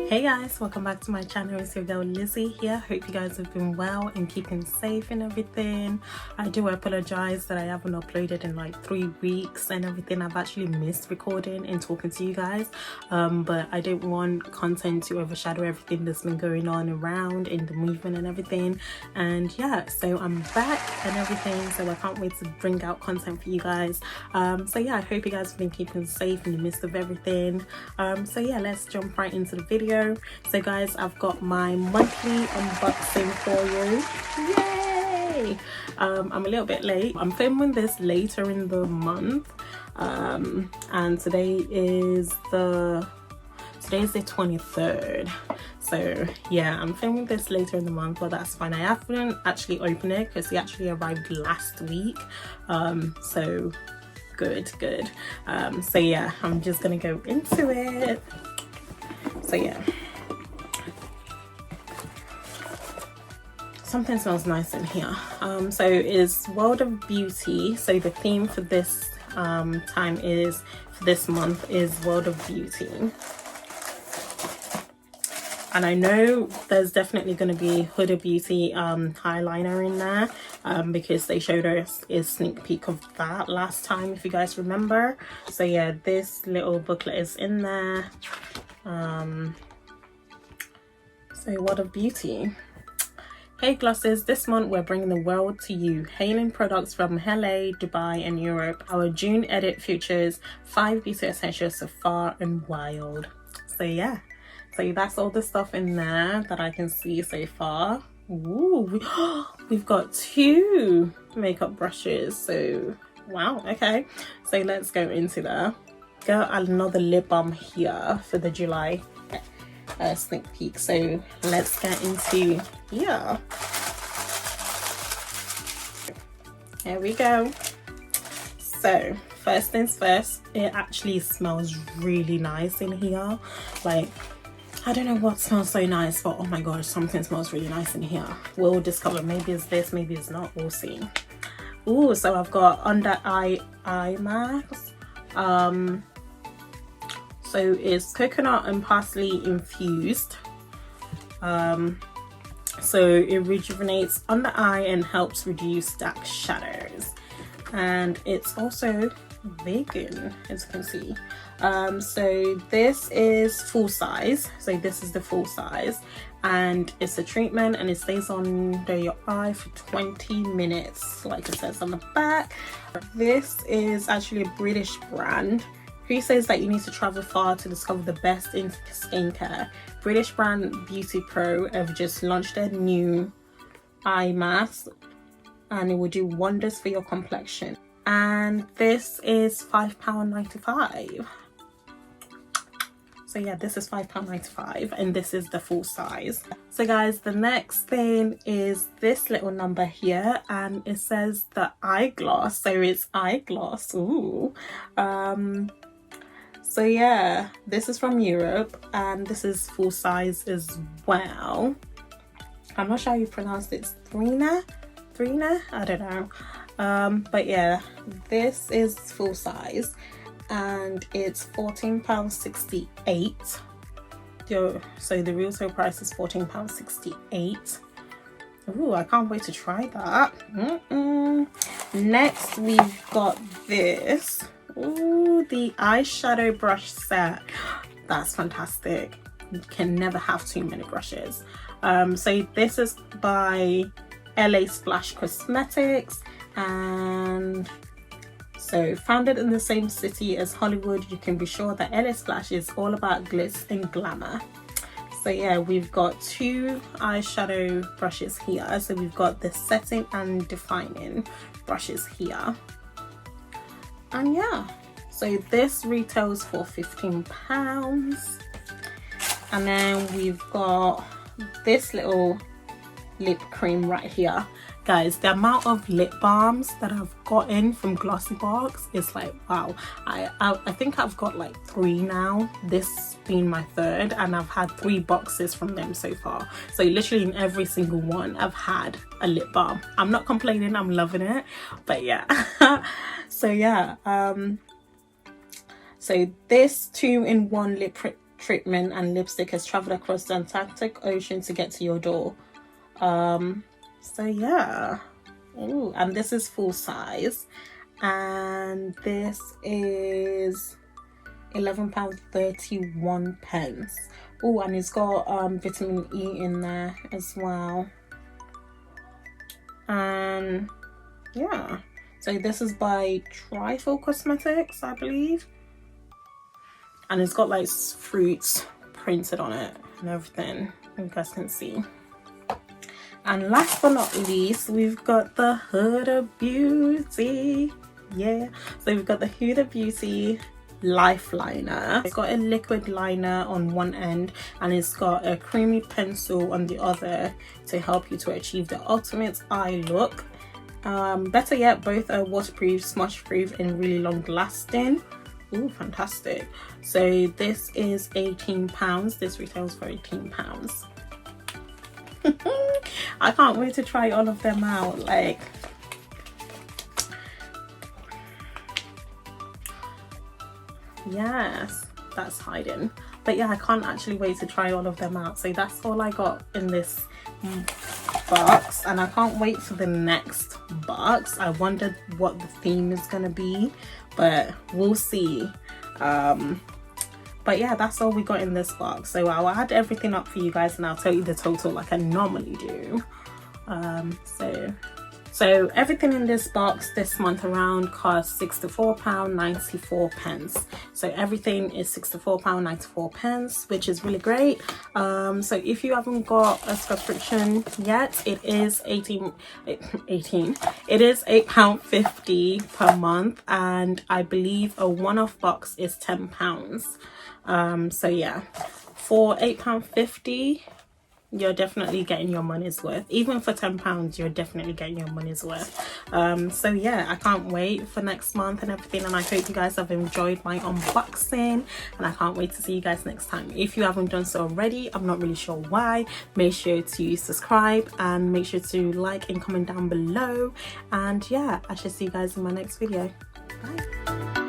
Hey guys, welcome back to my channel. It's your girl Lizzie here. Hope you guys have been well and keeping safe and everything. I do apologize that I haven't uploaded in like 3 weeks and everything. I've actually missed recording and talking to you guys, but I don't want content to overshadow everything that's been going on around in the movement and everything. And yeah, so I'm back and everything, so I can't wait to bring out content for you guys. So yeah, I hope you guys have been keeping safe in the midst of everything. So yeah, let's jump right into the video. So guys, I've got my monthly unboxing for you. Yay! I'm a little bit late. I'm filming this later in the month, and today is the 23rd. So yeah, I'm filming this later in the month, but that's fine. I haven't actually opened it because it actually arrived last week. So good. So yeah, I'm just gonna go into it. So yeah, something smells nice in here. So it's World of Beauty. So the theme for this this month is World of Beauty, and I know there's definitely going to be Huda Beauty eyeliner in there, because they showed us a sneak peek of that last time, if you guys remember. So yeah, this little booklet is in there. So World of Beauty. Hey Glosses, this month we're bringing the world to you, hailing products from LA, Dubai and Europe. Our June edit features 5 beauty essentials so far and wild. So yeah, so that's all the stuff in there that I can see so far. Ooh, we've got 2 makeup brushes, so wow, okay. So let's go into that. Got another lip balm here for the July sneak peek, so let's get into here. There we go. So first things first, it actually smells really nice in here. Like, I don't know what smells so nice, but oh my gosh, something smells really nice in here. We'll discover. Maybe it's this, maybe it's not, we'll see. Ooh, so I've got under eye mask. So it's coconut and parsley infused. So it rejuvenates under eye and helps reduce dark shadows. And it's also vegan, as you can see. So this is full size. So this is the full size. And it's a treatment and it stays under your eye for 20 minutes, like it says on the back. This is actually a British brand. Who says that you need to travel far to discover the best in skincare? British brand Beauty Pro have just launched their new eye mask and it will do wonders for your complexion. And this is £5.95. So yeah, this is £5.95 and this is the full size. So guys, the next thing is this little number here and it says the eye gloss. So it's eye gloss. Ooh. So yeah, this is from Europe and this is full size as well. I'm not sure how you pronounce it. It's Thrina? I don't know. But yeah, this is full size and it's £14.68. So the retail price is £14.68. Ooh, I can't wait to try that. Next, we've got this. Ooh, the eyeshadow brush set. That's fantastic. You can never have too many brushes. So this is by LA Splash Cosmetics, and so founded in the same city as Hollywood, you can be sure that LA Splash is all about glitz and glamour. So yeah, we've got 2 eyeshadow brushes here. So we've got the setting and defining brushes here. And yeah, so this retails for £15. And then we've got this little lip cream right here. Guys, the amount of lip balms that I've gotten from GLOSSYBOX is like, wow. I think I've got like 3 now, this being my 3rd, and I've had 3 boxes from them so far. So literally in every single one I've had a lip balm. I'm not complaining, I'm loving it, but yeah. So yeah, so this 2-in-1 treatment and lipstick has traveled across the Antarctic Ocean to get to your door. So yeah. Ooh, and this is full size, and this is £11.31. Oh, and it's got vitamin E in there as well. And yeah, so this is by Trifle Cosmetics, I believe, and it's got like fruits printed on it and everything, you guys can see. And last but not least, we've got the Huda Beauty. Yeah, so we've got the Huda Beauty Life Liner. It's got a liquid liner on one end, and it's got a creamy pencil on the other to help you to achieve the ultimate eye look. Better yet, both are waterproof, smudge proof, and really long lasting. Ooh, fantastic. So this is £18. This retails for £18. I can't wait to try all of them out. Like, yes, that's hiding, but yeah, I can't actually wait to try all of them out. So that's all I got in this box, and I can't wait for the next box. I wondered what the theme is gonna be, but we'll see. But yeah, that's all we got in this box. So I'll add everything up for you guys and I'll tell you the total like I normally do. So everything in this box this month around costs £64.94. So everything is £64.94, which is really great. So if you haven't got a subscription yet, it is it is £8.50 per month, and I believe a one-off box is £10. So yeah, for £8.50 you're definitely getting your money's worth. Even for £10 you're definitely getting your money's worth. So yeah, I can't wait for next month and everything, and I hope you guys have enjoyed my unboxing, and I can't wait to see you guys next time. If you haven't done so already, I'm not really sure why, make sure to subscribe and make sure to like and comment down below, and yeah, I shall see you guys in my next video. Bye.